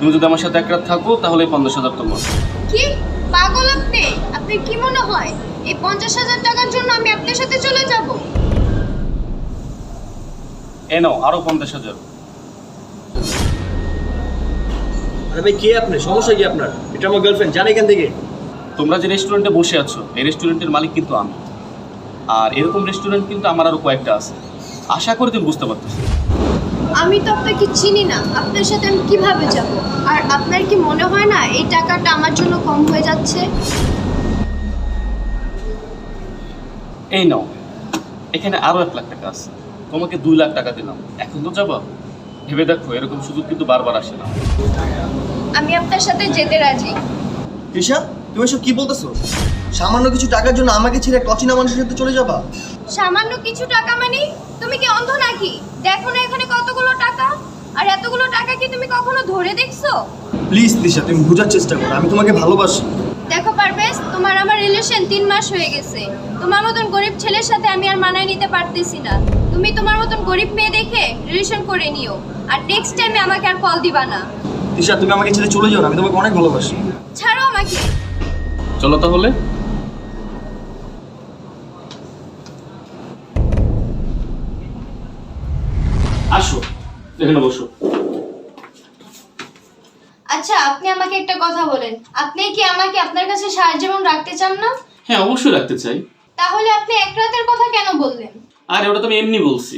তুমি যদি আমার সাথে এক রাত থাকো তাহলে 50,000 তোমার। কি পাগল আপনি? আপনি কি মনে হয় এই 50,000 টাকার জন্য আমি আপনার সাথে চলে যাব? এ নাও আরো 50,000। আরে ভাই কে আপনি? সমস্যা কি আপনার? এটা আমার গার্লফ্রেন্ড, জানে এখান থেকে। তোমরা যে রেস্টুরেন্টে বসে আছো এই রেস্টুরেন্টের মালিক কিন্তু আমি। আর এরকম রেস্টুরেন্ট কিন্তু আমার আরো কয়েকটা আছে, আশা করি তুমি বুঝতে পারতেছো। আমি তো আপনাকে চিনি না, আপনার সাথে আমি কিভাবে যাব? আর আপনার কি মনে হয় না এই টাকাটা আমার জন্য কম হয়ে যাচ্ছে? এই নাও, এখানে আরো 1 লাখ টাকা আছে, তোমাকে 2 লাখ টাকা দিলাম, এখন তো যাবা। ভেবে দেখো এরকম সুযোগ কিন্তু বারবার আসে না। আমি আপনার সাথে যেতে রাজি। তৃষা, তুমি এসব কি বলতেছো? সামান্য কিছু টাকার জন্য আমাকে ছেড়ে একটা অচেনা মানুষের সাথে চলে যাবা? সামান্য কিছু টাকা মানে? তুমি কি অন্ধ নাকি? দেখো না এখানে কতগুলো টাকা, আর এতগুলো টাকা কি তুমি কখনো ধরে দেখছো? প্লিজ তৃষা, তুমি বোঝার চেষ্টা করো, আমি তোমাকে ভালোবাসি। দেখো পারভেজ, তোমার আমার রিলেশন 3 মাস হয়ে গেছে। তোমার মতন গরিব ছেলের সাথে আমি আর মানায় নিতে পারতেছি না। তুমি তোমার মতন গরিব মেয়ে দেখে রিলেশন করে নিও, আর নেক্সট টাইমে আমাকে আর কল দিবা না। তৃষা, তুমি আমাকে ছেড়ে চলে যাও না, আমি তোমাকে অনেক ভালোবাসি। ছাড়ো আমাকে। চলো তাহলে। আসো, এখানে বসো। আচ্ছা, আপনি আমাকে একটা কথা বলেন, আপনি কি আমাকে আপনার কাছে সারা জীবন রাখতে চান না? হ্যাঁ অবশ্যই রাখতে চাই। তাহলে আপনি এক রাতের কথা কেন বললেন? আরে ওটা তো আমি এমনি বলছি।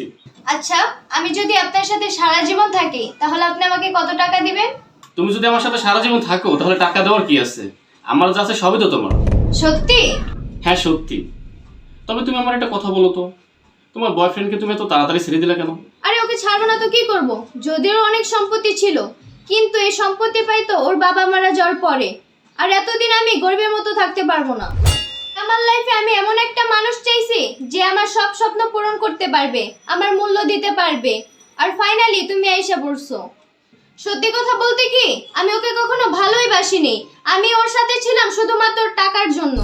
আচ্ছা, আমি যদি আপনার সাথে সারা জীবন থাকি তাহলে আপনি আমাকে কত টাকা দিবেন? তুমি যদি আমার সাথে সারা জীবন থাকো তাহলে টাকা দেওয়ার কি আছে? আমার যা আছে সবই তো তোমার। সত্যি? হ্যাঁ সত্যি। তবে তুমি আমার একটা কথা বলো তো, তোমার বয়ফ্রেন্ডকে তুমি এত তাড়াতাড়ি ছেড়ে দিলে কেন? আরে ওকে ছাড়বো না তো কি করব? যদিও ওর অনেক সম্পত্তি ছিল, কিন্তু এই সম্পত্তি পাইতো ওর বাবা মারা যাওয়ার পরে। আর এতদিন আমি গরিবের মতো থাকতে পারবো না। আমার লাইফে আমি এমন একটা মানুষ চাইছি যে আমার সব স্বপ্ন পূরণ করতে পারবে, আমার মূল্য দিতে পারবে। আর ফাইনালি তুমি আইসা পড়ছো। সত্যি কথা বলতে কি, আমি ওকে কখনো ভালোই বাসিনি। আমি ওর সাথে ছিলাম শুধুমাত্র ওর টাকার জন্য।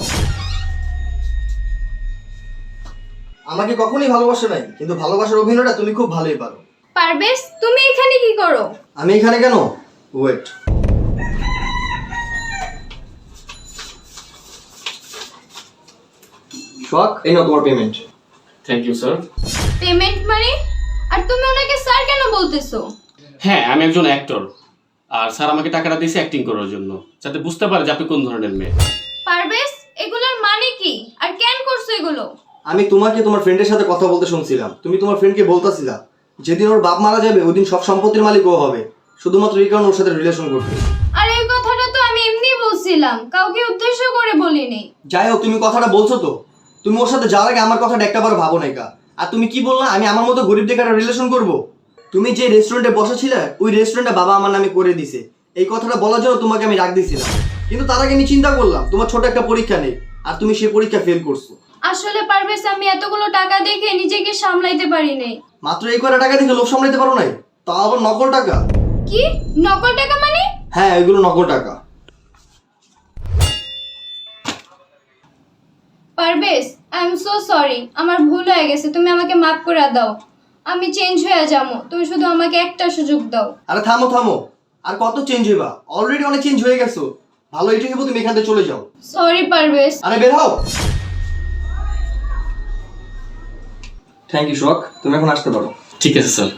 আমাকে কখনোই ভালোবাসো নাই, কিন্তু ভালোবাসার অভিনয়টা তুমি খুব ভালোই পারো। পারবেশ, তুমি এখানে কি করো? আমি এখানে কেন? ওয়েট, শখ, এই নাও তোমার payment. Thank you sir. Payment মানে? আর তুমি ওনাকে স্যার কেন বলতেছো? হ্যাঁ আমি একজন অ্যাক্টর, আর স্যার আমাকে টাকাটা দিয়েছে অ্যাক্টিং করার জন্য, যাতে বুঝতে পারে যে আপনি কোন ধরনের মেয়ে। পারবেশ, এগুলোর মানে কি আর কেন করছো এগুলো? আমি তোমাকে তোমার ফ্রেন্ডের সাথে কথা বলতে শুনছিলাম, তুমি তোমার ফ্রেন্ডকে বলতাছিলা যেদিন ওর বাপ মারা যাবে ওই দিন সব সম্পত্তির মালিক ও হবে, শুধুমাত্র এই কারণে ওর সাথে রিলেশন করতে। আর এই কথাটা তো আমি এমনি বলছিলাম, কাউকে উদ্দেশ্য করে বলিনি। যাই হোক, তুমি কথাটা বলছো তো, তুমি ওর সাথে যাওয়ার আগে আমার কথাটা একটাবার ভাবো নাই কা? আর তুমি কি বললা আমি আমার মতো গরিব দেখে একটা রিলেশন করব? তুমি যে রেস্টুরেন্টে বসেছিলে ওই রেস্টুরেন্টটা বাবা আমার নামে করে দিছে, এই কথাটা বলার জন্য তোমাকে আমি রাখ দিয়েছিলাম। কিন্তু তার আগে আমি চিন্তা করলাম তোমার ছোট একটা পরীক্ষা নেই, আর তুমি সেই পরীক্ষা ফেল করছো। আসলে পারবেশ, আমি এতগুলো টাকা দেখে নিজেকে সামলাইতে পারি নাই। মাত্র এই কয়টা টাকা দেখে লোভ সামলাতে পারো নাই? তাও আবার নকল টাকা। কি নকল টাকা মানে? হ্যাঁ, এগুলো নকল টাকা। পারবেশ, আই এম সো সরি, আমার ভুল হয়ে গেছে, তুমি আমাকে মাফ করে দাও। আমি চেঞ্জ হয়ে যাবো, তুমি শুধু আমাকে একটা সুযোগ দাও। আরে থামো থামো, আর কত চেঞ্জ হইবা? অলরেডি অনেক চেঞ্জ হয়ে গেছো। ভালো এটাই হবো তুমি এখান থেকে চলে যাও। সরি পারবেশ। আরে বের হও। থ্যাংক ইউ শখ, তুমি এখন আসতে পারো। ঠিক আছে স্যার।